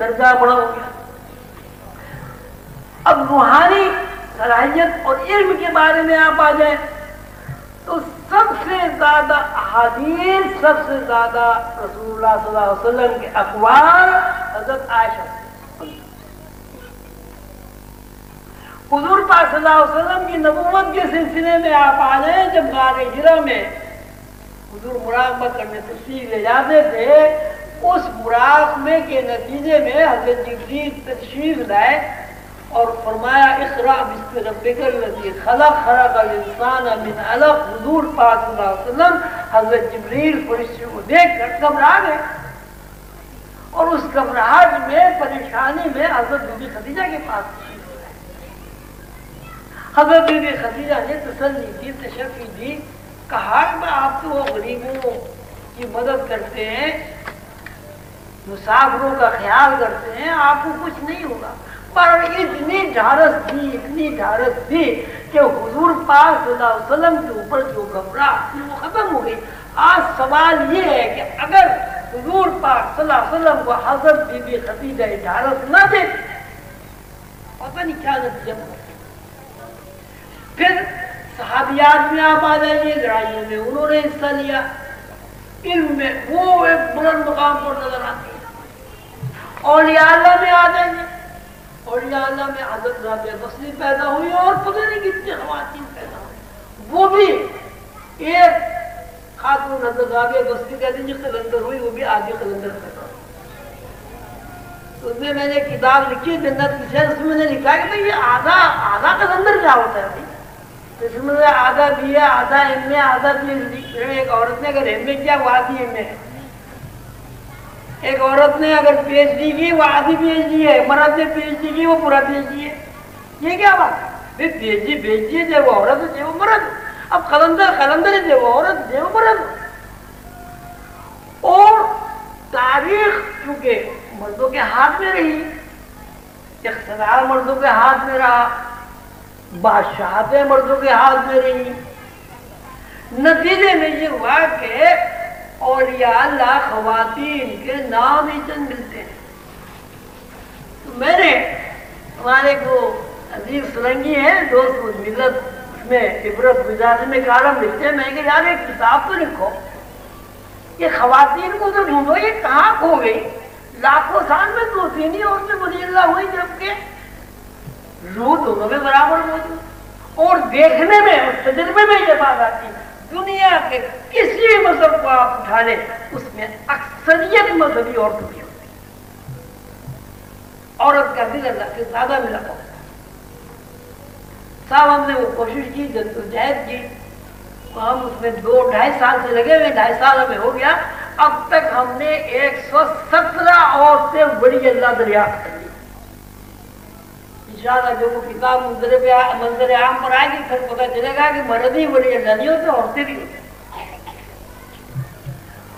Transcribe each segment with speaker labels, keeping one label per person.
Speaker 1: درجہ بڑا ہو گیا. اب روحانی صلاحیت اور علم کے بارے میں آپ آ جائیں تو سب سے زیادہ احادیث، سب سے زیادہ رسول اللہ صلی اللہ علیہ وسلم کے اقوال حضرت عائشہ سے. حضور پاک صلی اللہ علیہ وسلم کی نبوت کے سلسلے میں آپ آ جائیں، جب غار ہرا میں حضور مراقبہ کرنے تشریف لے جاتے تھے، اس مراقبے کے نتیجے میں حضرت جبریل تشریف لائے اور فرمایا اقرأ بسم ربک الذی خلق، خلق الانسان من علق. حضور پاک صلی اللہ علیہ وسلم حضرت جبریل فرشتے کو دیکھ کر گھبرا گئے، اور اس گھبراہٹ میں، پریشانی میں حضرت بی بی خدیجہ کے پاس تشریف لائے. حضرت بی بی خدیجہ نے تسلی دی، تشفی دی، کہا کہ آپ تو وہ غریبوں کی مدد کرتے ہیں، مسافروں کا خیال کرتے ہیں، آپ کو کچھ نہیں ہوگا. پر اتنی ڈھارس تھی، اتنی ڈھارس تھی کہ حضور پاک صلی اللہ علیہ وسلم کے اوپر جو گھبراہٹ تھی وہ ختم ہو گئی. آج سوال یہ ہے کہ اگر حضور پاک صلی اللہ علیہ وسلم کو حضرت بی بی خدیجہ ڈھارس نہ دے، پتہ نہیں کیا نتیجہ ہوگا. پھر صحابیات میں آپ آ جائیے، لڑائیوں میں انہوں نے حصہ لیا، علم میں وہ ایک بلند مقام پر نظر آتے ہیں. اولیاء اللہ میں آ جائیے، اولیاء اللہ میں حضرت رابعہ بصری پیدا ہوئی اور پتہ نہیں کتنی خواتین پیدا ہوئی. وہ بھی ایک خاتون حضرت رابعہ بصری کہتے ہیں جو قلندر ہوئی، وہ بھی آدھی قلندر پیدا ہوئی. تو اس میں نے کتاب لکھی جنت کی شہر، اس میں نے لکھا کہ بھئی یہ آدھا قلندر کیا ہوتا ہے بھائی؟ اس میں آدھا بی ہے، آدھا ایم میں، آدھا پی ایچ ڈی. ایک عورت نے اگر ایم میں کیا وہ آدھی ایم میں ہے، ایک عورت نے اگر پی ایچ ڈی کی وہ آدھی پی ایچ ڈی ہے، مرد نے پی ایچ ڈی کی وہ پورا پی ایچ ڈی ہے. یہ کیا بات ہے؟ پی ایچ ڈی ہے، چاہے وہ عورت ہو چاہے وہ مرد. اب قلندر قلندر ہے، چاہے وہ عورت چاہے وہ مرد. اور تاریخ چونکہ مردوں کے ہاتھ میں رہی، اقتدار مردوں کے ہاتھ میں رہا، بادشاہتیں مردوں کے ہاتھ میں رہی، نتیجے میں یہ ہوا کہ اولیاء اللہ خواتین کے نام ہی چند ملتے ہیں. تو میں نے ہمارے کو عزیز سرنگی ہے دوست ملت، اس میں عبرت گزارنے میں کالم لکھتے ہیں. میں کہ یار ایک کتاب تو لکھو، یہ خواتین کو تو ڈھونڈو، یہ کہاں کھو گئی؟ لاکھوں سال میں دو تین ہی عورتیں ولی اللہ ہوئی، جبکہ روح دونوں میں برابر موجود. اور دیکھنے میں اور تجربے میں یہ بات آتی ہے، دنیا کے کسی مذہب کو آپ اٹھا لیں اس میں اکثریت مذہبی عورتوں کی ہوتی ہے. عورت کا دل اللہ سے زیادہ ملا ہوتا ہے. صاحب ہم نے وہ کوشش کی، جدوجہد کی، ہم اس میں 2-2.5 سال سے لگے ہوئے، 2.5 سال ہمیں ہو گیا. اب تک ہم نے 117 عورتیں بڑی اللہ دریافت کر لی. انشاءاللہ جو وہ کتاب منظر عام پر آئے گی پھر پتہ چلے گا کہ مرد ہی بڑی اللہ نہیں ہوتے، عورتیں بھی ہوتی.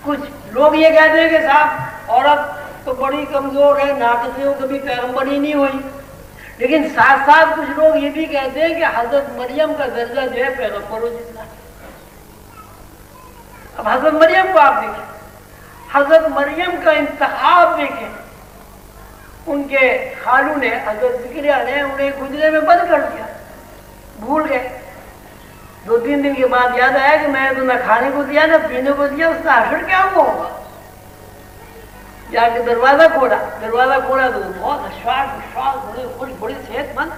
Speaker 1: کچھ لوگ یہ کہتے ہیں کہ صاحب عورت تو بڑی کمزور ہے، ناقص ہے، وہ کبھی پیغمبر ہی نہیں ہوئی. لیکن ساتھ ساتھ کچھ لوگ یہ بھی کہتے ہیں کہ حضرت مریم کا درجہ جو ہے پیغمبروں جتنا. اب حضرت مریم کو آپ دیکھیں، حضرت مریم کا انتخاب دیکھیں. ان کے خالو نے، حضرت زکریا نے انہیں گجرے میں بند کر دیا، بھول گئے. 2-3 دن کے بعد یاد آیا کہ میں نے تو نہ کھانے کو دیا نہ پینے کو دیا، اس کا حشر کیا ہوا ہوگا. جا کے دروازہ کھولا تو بہت اشواق بڑی صحت مند.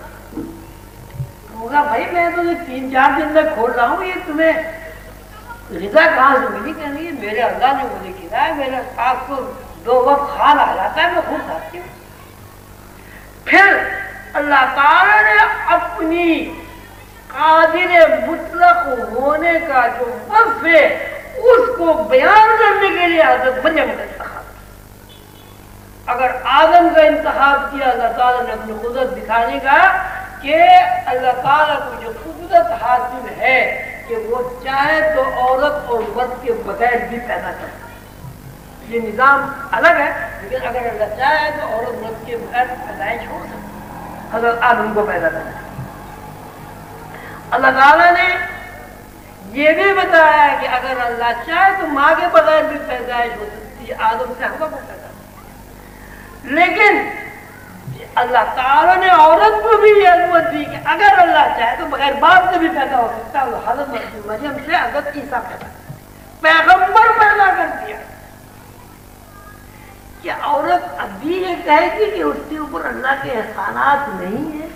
Speaker 1: ہوگا بھائی میں تو 3-4 دن تک کھول رہا ہوں، یہ تمہیں غذا کہاں سے ملی؟ کہنے لگی میرے اللہ نے مجھے کھلایا، میرے پاس تو 2 وقت کھانا آتا ہے، میں خود کھاتی ہوں. پھر اللہ تعالی نے اپنی قادر مطلق ہونے کا جو وصف ہے اس کو بیان کرنے کے لیے حضرت مریم کا انتخاب. اگر آدم کا انتخاب کیا اللہ تعالیٰ نے اپنی قدرت دکھانے کا کہ اللہ تعالیٰ کو جو قدرت حاصل ہے کہ وہ چاہے تو عورت اور مرد کے بغیر بھی پیدا کر سکتا. یہ نظام الگ ہے، لیکن اگر اللہ چاہے تو عورت مرد کے بغیر پیدائش ہو سکتی. حضرت آدم کو پیدا کرنا. اللہ تعالیٰ نے یہ بھی بتایا کہ اگر اللہ چاہے تو ماں کے بغیر بھی پیدائش ہو سکتی ہے. آدم سے حوا کو پیدا. لیکن اللہ تعالیٰ نے عورت کو بھی یہ عظمت دی کہ اگر اللہ چاہے تو بغیر باپ سے بھی پیدا ہو سکتا ہے. حضرت مریم سے حضرت عیسیٰ پیدا پیغمبر پیدا کر دیا. کیا عورت اب بھی یہ کہے گی کہ اس کے اوپر اللہ کے احسانات نہیں ہیں؟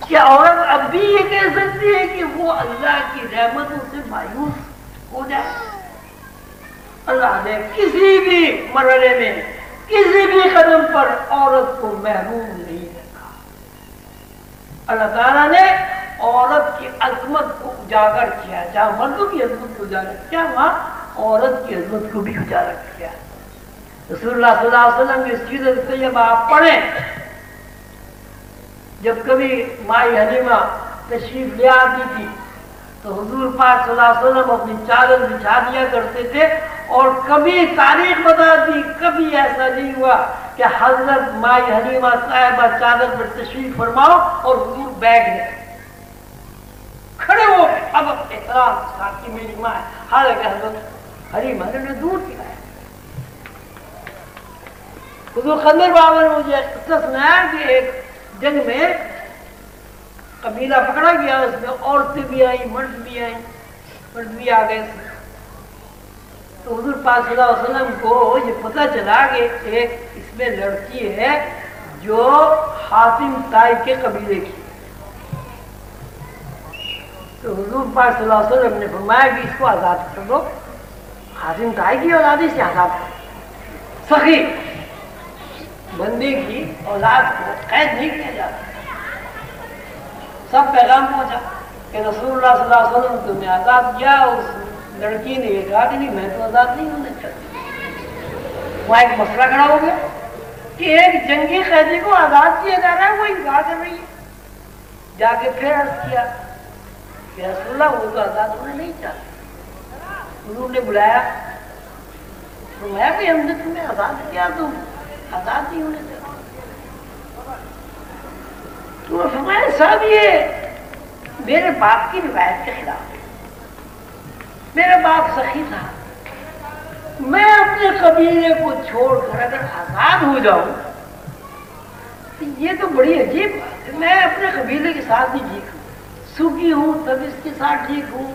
Speaker 1: کیا عورت اب بھی یہ کہہ سکتی ہے کہ وہ اللہ کی رحمتوں سے مایوس ہو جائے؟ اللہ نے کسی بھی مرحلے میں کسی بھی قدم پر عورت کو محروم نہیں رکھا. اللہ تعالیٰ نے عورت کی عظمت کو اجاگر کیا. جہاں مردوں کی عظمت کو اجاگر کیا وہاں عورت کی عظمت کو بھی اجاگر کیا. رسول اللہ صلی اللہ علیہ وسلم کی سیرت طیبہ آپ پڑھیں. جب کبھی مائی حلیمہ تشریف لے آتی تھی تو حضور پاک صلی اللہ علیہ وسلم اپنی چادر بچھا دیا کرتے تھے. اور کبھی تاریخ بتاتی کبھی ایسا نہیں ہوا کہ حضرت مائی حلیمہ صاحبہ چادر پر تشریف فرماؤ اور حضور بیٹھ گئے کھڑے ہو گئے. اب احترام ساتھ کی میری ماں ہے. حالانکہ حضرت حلیمہ نے دور کیا ہے. حضور خندر بابا نے مجھے قصہ سنایا کہ ایک جنگ میں قبیلہ پکڑا گیا. اس میں عورتیں بھی آئیں مرد بھی آئیں مرد بھی آ گئے. تو حضور پاک صلی اللہ علیہ وسلم کو یہ پتہ چلا کہ ایک اس میں لڑکی ہے جو حاتم طائی کے قبیلے کی. تو حضور پاک صلی اللہ علیہ وسلم نے فرمایا کہ اس کو آزاد کر دو. حاتم طائی کی اولادی سے آزاد کر. سخی بندے کی اولاد کو قید نہیں کیا جاتا. سب پیغام پہنچا کہ رسول اللہ صلی اللہ علیہ وسلم تم نے آزاد کیا. اس لڑکی نے یہ کہا کہ نہیں میں تو آزاد نہیں ہونا چاہتی. وہاں ایک مسئلہ کھڑا ہو گیا کہ ایک جنگی قیدی کو آزاد کیا جا رہا ہے وہ انکار کر رہی ہے. جا کے پھر عرض کیا کہ رسول اللہ وہ تو آزاد ہونا نہیں چاہتے. حضور نے بلایا فرمایا کہ ہم نے تمہیں آزاد کیا تم آزاد نہیں ہونے سے. تو فرمایا صاحب یہ میرے باپ کی روایت کے خلاف ہے. میرا باپ سخی تھا. میں اپنے قبیلے کو چھوڑ کر اگر آزاد ہو جاؤں تو یہ تو بڑی عجیب بات ہے. میں اپنے قبیلے کے ساتھ ہی ٹھیک ہوں. سکھی ہوں تب اس کے ساتھ ٹھیک ہوں.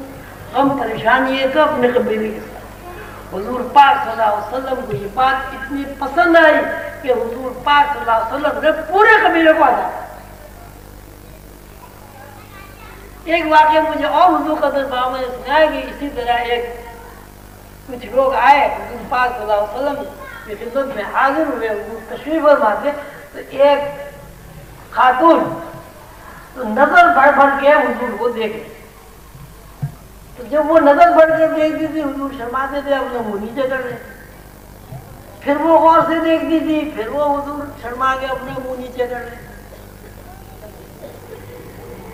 Speaker 1: غم پریشانی ہے تو اپنے قبیلے کے ساتھ. حضور پاک صلی اللہ علیہ وسلم کو یہ بات اتنی پسند آئی کہ حضور پاک صلی اللہ علیہ وسلم نے پورے قبیلے کو آزاد. ایک واقعہ مجھے اور حضور قدر بابا نے سنایا کہ اسی طرح ایک کچھ لوگ آئے حضور پاک صلی اللہ علیہ وسلم کی خدمت میں حاضر ہوئے. حضور تشریف فرما تھے تو ایک خاتون تو نظر بڑھ بڑھ کے حضور کو دیکھے. تو جب وہ نظر بڑھ کے دیکھتی تھی حضور شرماتے تھے اپنا منہ نیچے کر رہے. پھر وہ غور سے دیکھتی تھی پھر وہ حضور شرما کے اپنا منہ نیچے کر رہے.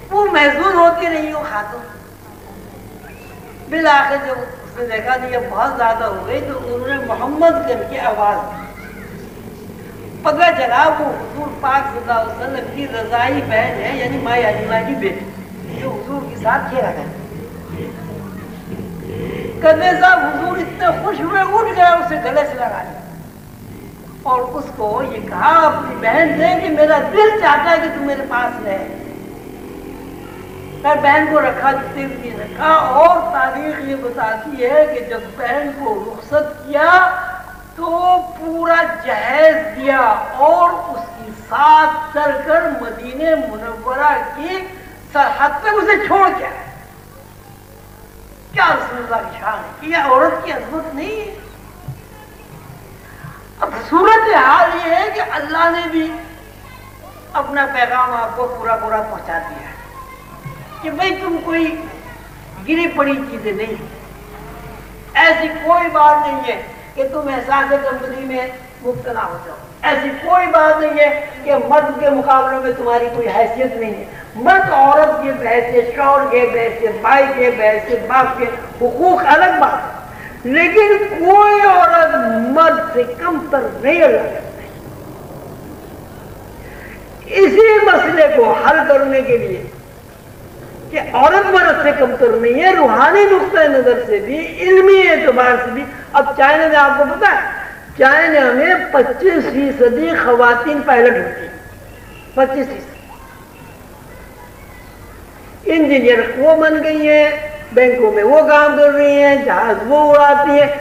Speaker 1: وہ محظوظ ہوتی رہی وہ خاتون. بالآخر جب اس نے دیکھا کہ یہ بہت زیادہ ہو گئی تو انہوں نے محمد کر کے آواز دی. پتہ چلا وہ حضور پاک صلی اللہ علیہ وسلم کی رضائی بہن ہے یعنی مائی حلیمہ کی بیٹی جو حضور کے ساتھ کھیلا کرتی. کہتے صاحب حضور اتنے خوش ہوئے اٹھ گیا اسے گلے سے لگا لیا اور اس کو یہ کہا اپنی بہن سے کہ میرا دل چاہتا ہے کہ تم میرے پاس رہے. میں بہن کو رکھا جتنے بھی رکھا. اور تاریخ یہ بتاتی ہے کہ جب بہن کو رخصت کیا تو پورا جہیز دیا اور اس کی ساتھ چل کر مدینہ منورہ کی سرحد پہ اسے چھوڑ کے آئے. کیا رسول اللہ کی شان ہے کہ یہ عورت کی عظمت نہیں ہے. اب صورت حال یہ ہے کہ اللہ نے بھی اپنا پیغام آپ کو پورا پورا پہنچا دیا ہے کہ بھئی تم کوئی گری پڑی چیزیں نہیں. ایسی کوئی بات نہیں ہے کہ تم احساس کمزوری میں مبتلا ہو جاؤ. ایسی کوئی بات نہیں ہے کہ مرد کے مقابلے میں تمہاری کوئی حیثیت نہیں ہے. مرد عورت کے بحث شوہر کے بحث بھائی کے بحث باپ کے حقوق الگ بات ہے لیکن کوئی عورت مرد سے کم تر نہیں لگ سکتی. اسی مسئلے کو حل کرنے کے لیے کہ عورت مرد سے کم تر نہیں ہے روحانی نقطۂ نظر سے بھی علمی اعتبار سے بھی. اب چائنا میں آپ کو پتا ہے چائنا میں 25% خواتین پائلٹ ہوتی ہیں، 25%۔ انجینئر وہ بن گئی ہیں، بینکوں میں وہ کام کر رہی ہیں، جہاز وہ اڑاتی ہیں۔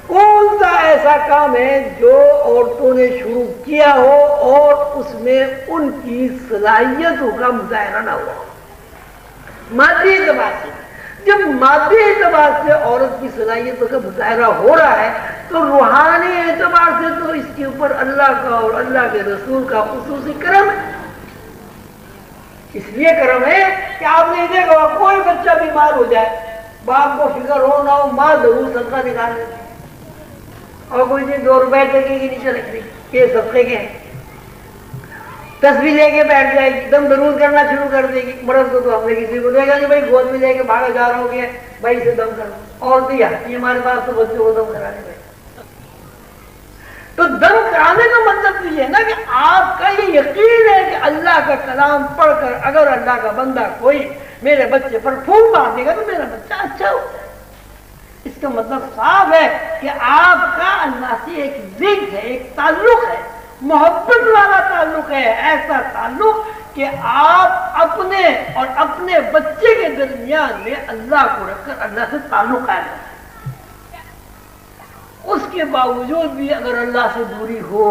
Speaker 1: کون سا ایسا کام ہے جو عورتوں نے شروع کیا ہو اور اس میں ان کی صلاحیتوں کا مظاہرہ نہ ہوا؟ مادی اعتبار سے جب مادی اعتبار سے عورت کی صلاحیتوں کا مظاہرہ ہو رہا ہے تو روحانی اعتبار سے تو اس کے اوپر اللہ کا اور اللہ کے رسول کا خصوصی کرم ہے۔ اس لیے کرم ہے کہ آپ نے دیکھا کوئی بچہ بیمار ہو جائے، باپ کو فکر ہو نہ ہو، ماں ضرور صدقہ نکال دیتی ہے، اور کوئی چیز 2 روپے کے نیچے رکھ دی، یہ صدقے کے ہیں۔ تسبیح لے کے بیٹھ جائے گی، دم درود کرنا شروع کر دے گی۔ مرد کو تو ہم نے کسی کو دیکھا نہیں، بھائی گود میں لے کے بھاگا جا رہا ہو گیا، بھائی سے دم کرو، اور دیا یہ ہمارے پاس تو بچوں کو دم کرانے گئے۔ تو دم کرانے کا مطلب یہ ہے نا کہ آپ کا یہ یقین ہے کہ اللہ کا کلام پڑھ کر اگر اللہ کا بندہ کوئی میرے بچے پر پھونک مار دے گا تو میرا بچہ اچھا ہو جائے۔ اس کا مطلب صاف ہے کہ آپ کا اللہ سے ایک لنک ہے، ایک تعلق ہے، محبت والا تعلق ہے، ایسا تعلق کہ آپ اپنے اور اپنے بچے کے درمیان میں اللہ کو رکھ کر اللہ سے تعلق قائم کریں۔ اس کے باوجود بھی اگر اللہ سے دوری ہو،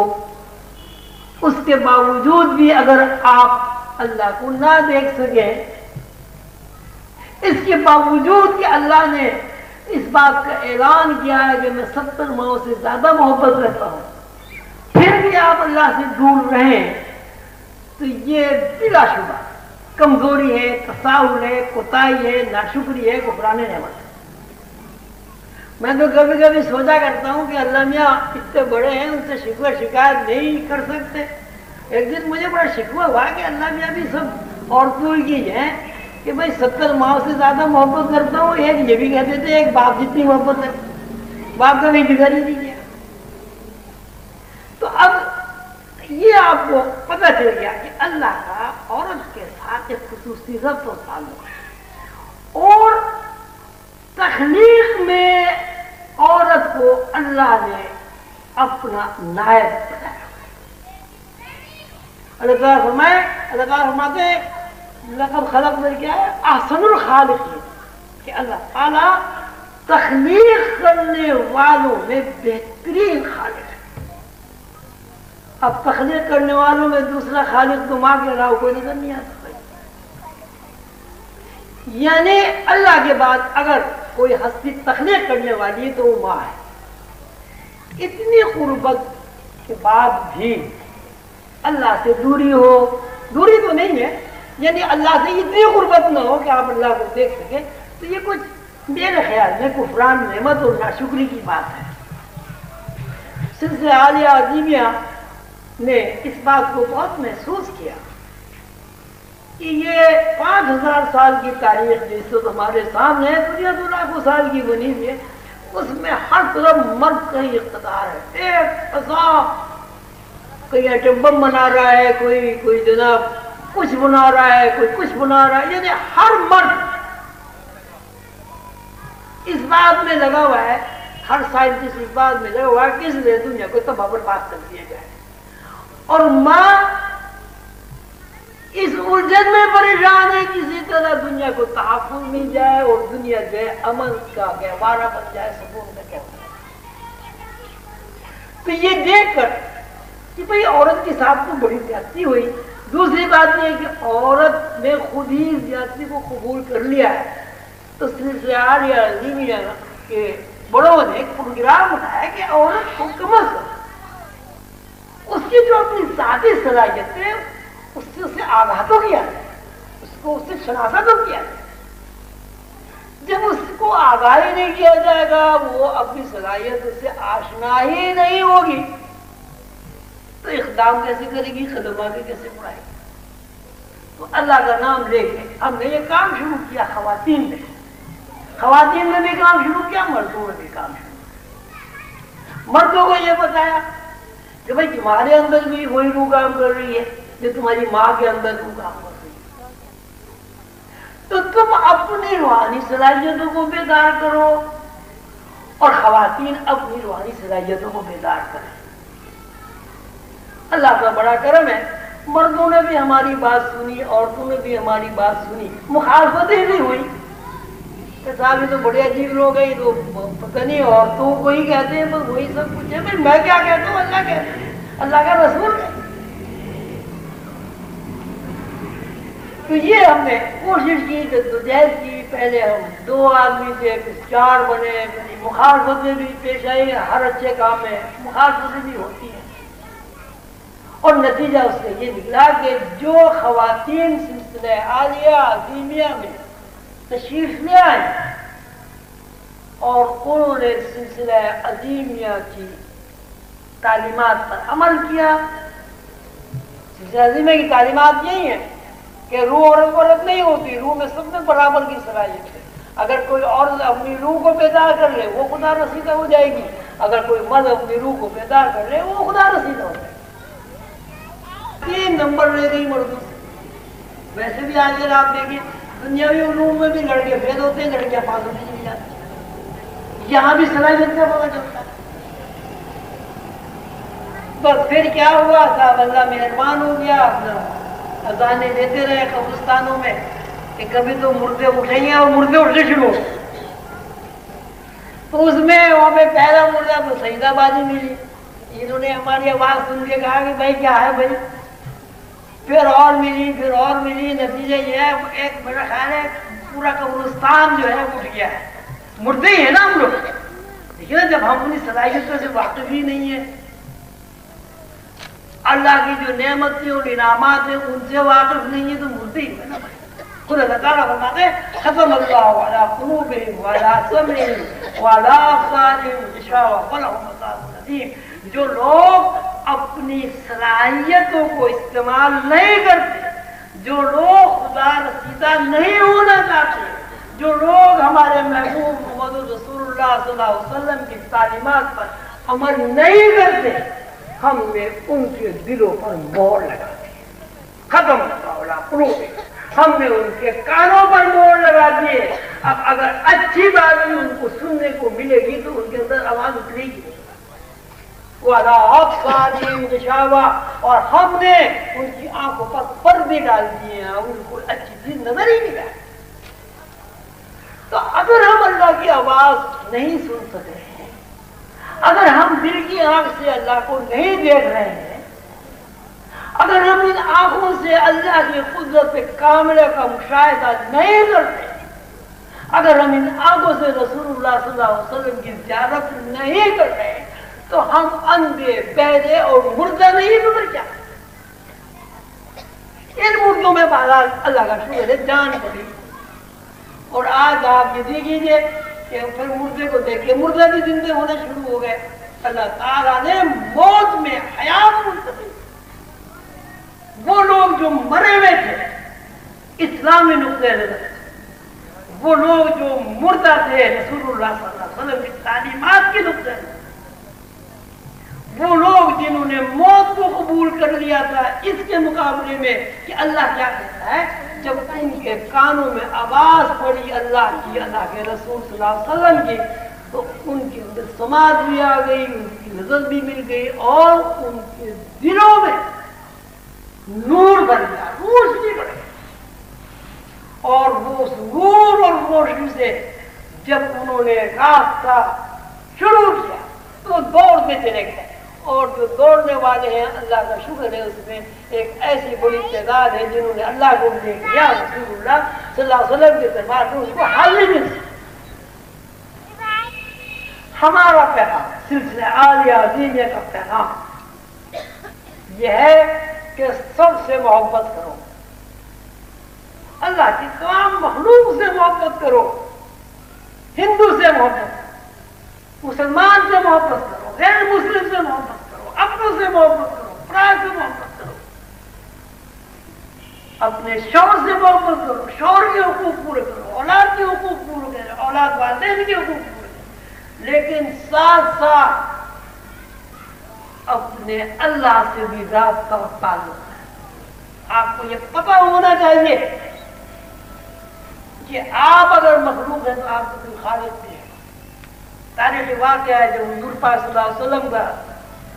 Speaker 1: اس کے باوجود بھی اگر آپ اللہ کو نہ دیکھ سکیں، اس کے باوجود کہ اللہ نے اس بات کا اعلان کیا ہے کہ میں 70 ماؤں سے زیادہ محبت کرتا ہوں، پھر بھی آپ اللہ سے دور رہیں تو یہ بلا شبہ کمزوری ہے، تساہل ہے، کوتاہی ہے، ناشکری ہے، کفران نعمت ہے۔ میں تو کبھی کبھی سوچا کرتا ہوں کہ اللہ میاں اتنے بڑے ہیں، ان سے شکوہ شکایت نہیں کر سکتے۔ ایک دن مجھے بڑا شکوہ ہوا کہ اللہ میاں بھی سب عورتوں کی ہیں کہ بھائی 70 ماؤں سے زیادہ محبت کرتا ہوں، ایک یہ بھی کہتے تھے ایک باپ جتنی محبت کرتا، باپ کا نہیں بگڑ ہی نہیں کیا۔ تو اب یہ آپ کو پتہ چل گیا کہ اللہ کا عورت کے ساتھ ایک خصوصی ربط و تعلق ہے، اور تخلیق میں عورت کو اللہ نے اپنا نائب بنایا۔ اللہ تعالیٰ فرمائے، اللہ تعالیٰ فرماتے ہیں لقد خلق میں کیا ہے احسن الخالقین، کہ اللہ تعالیٰ تخلیق کرنے والوں میں بہترین خالق ہے۔ اب تخلیق کرنے والوں میں دوسرا خالق تو ماں کے علاوہ کوئی نظر نہیں آتا۔ یعنی اللہ کے بعد اگر کوئی ہستی تخلیق کرنے والی ہے تو وہ ماں ہے۔ اتنی قربت کے بعد بھی اللہ سے دوری ہو، دوری تو نہیں ہے، یعنی اللہ سے اتنی قربت نہ ہو کہ آپ اللہ کو دیکھ سکیں، تو یہ کچھ میرے خیال میں کفران نعمت اور ناشکری کی بات ہے۔ سلسلہ عالیہ عظیمیہ نے اس بات کو بہت محسوس کیا کہ یہ 5000 سال کی تاریخ جس وقت ہمارے سامنے ہے، دنیا 2 لاکھ سال کی بنی ہوئی ہے، اس میں ہر طرف مرد کا ہی اقتدار ہے۔ ایک کوئی ایٹم بم بنا رہا ہے، کوئی جناب کچھ بنا رہا ہے، کوئی کچھ بنا رہا ہے، یعنی ہر مرد اس بات میں لگا ہوا ہے، ہر سائنٹسٹ اس بات میں لگا ہوا ہے کہ اس لیے دنیا کو تباہ برباد کر دیا جائے، اور ماں اس الجھن میں پریشان ہے کسی طرح دنیا کو تحفظ مل جائے اور دنیا جو ہے امن کا گہوارہ بن جائے، سکون کا گہوارہ۔ تو یہ دیکھ کر کہ بھئی عورت کے ساتھ تو بڑی زیادتی ہوئی۔ دوسری بات یہ کہ عورت نے خود ہی زیادتی کو قبول کر لیا ہے، تو سلسلہ عالیہ عظیمیہ کے بڑوں نے ایک پروگرام بنایا کہ عورت کو کم از کم اس کی جو اپنی ذاتی صلاحیت ہے اس سے اسے آگاہ تو کیا جائے، اس کو اس سے شناسا تو کیا جائے۔ جب اس کو آگاہ ہی نہیں کیا جائے گا، وہ اپنی صلاحیت سے آشنا ہی نہیں ہوگی، تو اقدام کیسے کرے گی، قدم آگے کیسے بڑھائے گی۔ تو اللہ کا نام لے کے ہم نے یہ کام شروع کیا، خواتین نے بھی کام شروع کیا، مردوں نے بھی کام شروع کیا۔ مردوں کو یہ بتایا کہ بھائی تمہارے اندر بھی وہی روح کام کر رہی ہے جو تمہاری ماں کے اندر روح کام کر رہی ہے، تو تم اپنی روحانی صلاحیتوں کو بیدار کرو اور خواتین اپنی روحانی صلاحیتوں کو بیدار کریں۔ اللہ کا بڑا کرم ہے، مردوں نے بھی ہماری بات سنی، عورتوں نے بھی ہماری بات سنی، مخالفتیں بھی ہوئی کہ صاحب یہ تو بڑے عجیب لوگ ہیں، یہ تو پتہ نہیں عورتوں کو ہی کہتے ہیں، بس وہی سب کچھ ہے۔ بھائی میں کیا کہتا ہوں، اللہ کہتے ہیں، اللہ کا رسول ہے۔ تو یہ ہم نے کوشش کی، جدوجہد کی، پہلے ہم 2 آدمی تھے، پھر 4 بنے، مخالفتیں بھی پیش آئی، ہر اچھے کام میں مخالفتیں بھی ہوتی ہیں، اور نتیجہ اس سے یہ نکلا کہ جو خواتین سلسلہ عالیہ عظیمیہ میں تشریف لے آئیں اور انہوں نے سلسلہ عظیمیہ کی تعلیمات پر عمل کیا۔ سلسلہ عظیمیہ کی تعلیمات یہی ہیں کہ روح عورت نہیں ہوتی، روح میں سب میں برابر کی صلاحیت ہے۔ اگر کوئی عورت اپنی روح کو بیدار کر لے وہ خدا رسیدہ ہو جائے گی، اگر کوئی مرد اپنی روح کو بیدار کر لے وہ خدا رسیدہ ہو جائے گی۔ 3 نمبر لے گئی مردوں سے۔ ویسے بھی آج کل آپ دیکھیں دنیاوی علوم میں بھی لڑکے فیل ہوتے ہیں، لڑکیاں پاس ہوتی چلی جاتی ہیں، یہاں بھی صلاحیت کا پتہ چلتا ہے۔ بس پھر کیا ہوا، صاحب اللہ مہربان ہو گیا، اپنا اذانیں دیتے رہے قبرستانوں میں کہ کبھی تو مردے اٹھیں گے، اور مردے اٹھنے شروع ہو۔ تو اس میں وہاں پہ پہلا مردہ تو سجدہ بازی ملی، انہوں نے ہماری آواز سن کے کہا کہ بھائی کیا ہے بھائی، پھر اور ملی، پھر اور ملی، نتیجہ یہ ہے ایک میرا خیال ہے پورا قبرستان جو ہے اٹھ گیا ہے، مردے ہی ہے نا ہم لوگ، لیکن نا جب ہم اپنی صلاحیتوں سے واقف ہی نہیں ہے، اللہ کی جو نعمتیں اور انعامات ہیں ان سے واقف نہیں ہے، تو مردے ہی ہے نا بھائی۔ خود اللہ تعالیٰ فرماتے ہیں ختم اللہ علی قلوبہم وعلی سمعہم وعلی ابصارہم غشاوہ ولہم عذاب عظیم۔ جو لوگ اپنی صلاحیتوں کو استعمال نہیں کرتے، جو لوگ خدا رسیدہ نہیں ہونا چاہتے، جو لوگ ہمارے محبوب محمد رسول اللہ صلی اللہ علیہ وسلم کی تعلیمات پر عمل نہیں کرتے، ہم نے ان کے دلوں پر مہر لگا دی، ختم اللہ قلوبہم، ہم نے ان کے کانوں پر مہر لگا دیے۔ اب اگر اچھی بات بھی ان کو سننے کو ملے گی تو ان کے اندر آواز اترے گی، وَعَلَىٰ أَبْصَارِهِمْ غِشَاوَةٌ، اور ہم نے ان کی آنکھوں پر پردے ڈال دیے ہیں، ان کو اچھی چیز نظر ہی نہیں آتی۔ تو اگر ہم اللہ کی آواز نہیں سن سکے ہیں، اگر ہم دل کی آنکھ سے اللہ کو نہیں دیکھ رہے ہیں، اگر ہم ان آنکھوں سے اللہ کی قدرت کاملہ کا مشاہدہ نہیں کرتے، اگر ہم ان آنکھوں سے رسول اللہ صلی اللہ علیہ وسلم کی زیارت نہیں کرتے، تو ہم اندھے بہرے اور مردہ نہیں گزر کیا؟ ان مردوں میں بہرحال اللہ کا شکر ہے جان پڑی، اور آج آپ یہ دیکھیے کہ پھر مردے کو دیکھیے، مردہ بھی زندے ہونے شروع ہو گئے۔ اللہ تعالیٰ نے موت میں حیات منتقل، وہ لوگ جو مرے ہوئے تھے اسلامی نقطۂ نظر سے، وہ لوگ جو مردہ تھے رسول اللہ صلی اللہ علیہ وسلم کی تعلیمات کے نقطۂ نظر، وہ لوگ جنہوں نے موت کو قبول کر لیا تھا، اس کے مقابلے میں کہ اللہ کیا کہتا ہے، جب ان کے کانوں میں آواز پڑی اللہ کی، اللہ کے رسول صلی اللہ علیہ وسلم کی، تو ان کے اندر سماعت بھی آ گئی، ان کی نظر بھی مل گئی، اور ان کے دلوں میں نور بن گیا، روشنی بڑھ گئی، اور وہ نور اور روشنی سے جب انہوں نے راستہ شروع کیا تو دوڑتے چلے گئے، اور جو دوڑنے والے ہیں اللہ کا شکر ہے اس میں ایک ایسی بڑی تعداد ہے جنہوں نے اللہ کو دیکھ لیا، رسول اللہ صلی اللہ علیہ وسلم کے دربار میں اس کو حاضری مل سکی۔ ہمارا پیغام سلسلہ عالیہ عظیمیہ کا پیغام یہ ہے کہ سب سے محبت کرو، اللہ کی تمام مخلوق سے محبت کرو، ہندو سے محبت کرو، مسلمان سے محبت کرو، غیر مسلم سے محبت کرو، اپنوں سے محبت کرو، پرائے سے محبت کرو، اپنے شوہر سے محبت کرو، شوہر کے حقوق پورے کرو، اولاد کے حقوق پورے کرو، اولاد والدین کے حقوق پورے کرو، لیکن ساتھ ساتھ اپنے اللہ سے بھی رابطہ اور تعلق ہے۔ آپ کو یہ پتہ ہونا چاہیے کہ آپ اگر مخلوق ہیں تو آپ کو کوئی خالق نہیں ہے۔ تاریخ واقعہ ہے جب حضور پاک صلی اللہ علیہ وسلم کا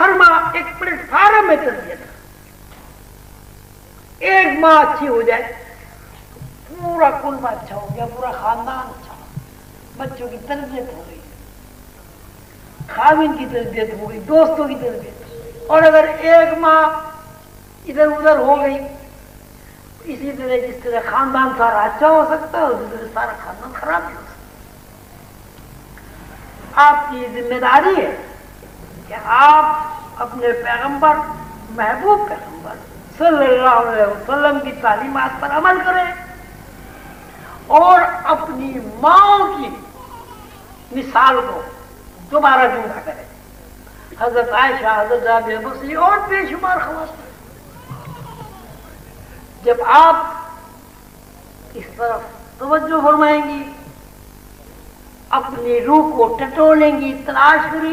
Speaker 1: ہر ماں ایک پلیٹ فارم میں تربیت، ایک ماں اچھی ہو جائے پورا کنبہ اچھا ہو گیا، پورا خاندان اچھا ہو گیا، بچوں کی تربیت ہو گئی، خاوند کی تربیت ہو گئی، دوستوں کی تربیت۔ اور اگر ایک ماں ادھر ادھر ہو گئی، اسی طرح جس طرح خاندان سارا اچھا ہو سکتا ہے اسی طرح سارا خاندان خراب بھی ہو سکتا ہے۔ آپ کی ذمہ داری ہے کہ آپ اپنے پیغمبر، محبوب پیغمبر صلی اللہ علیہ وسلم کی تعلیمات پر عمل کریں اور اپنی ماں کی مثال کو دوبارہ زندہ کریں۔ حضرت عائشہ، حضرت جابر بصری اور بے شمار خواتین، جب آپ اس طرف توجہ فرمائیں گی، اپنی روح کو ٹٹولیں گی، تلاش کریں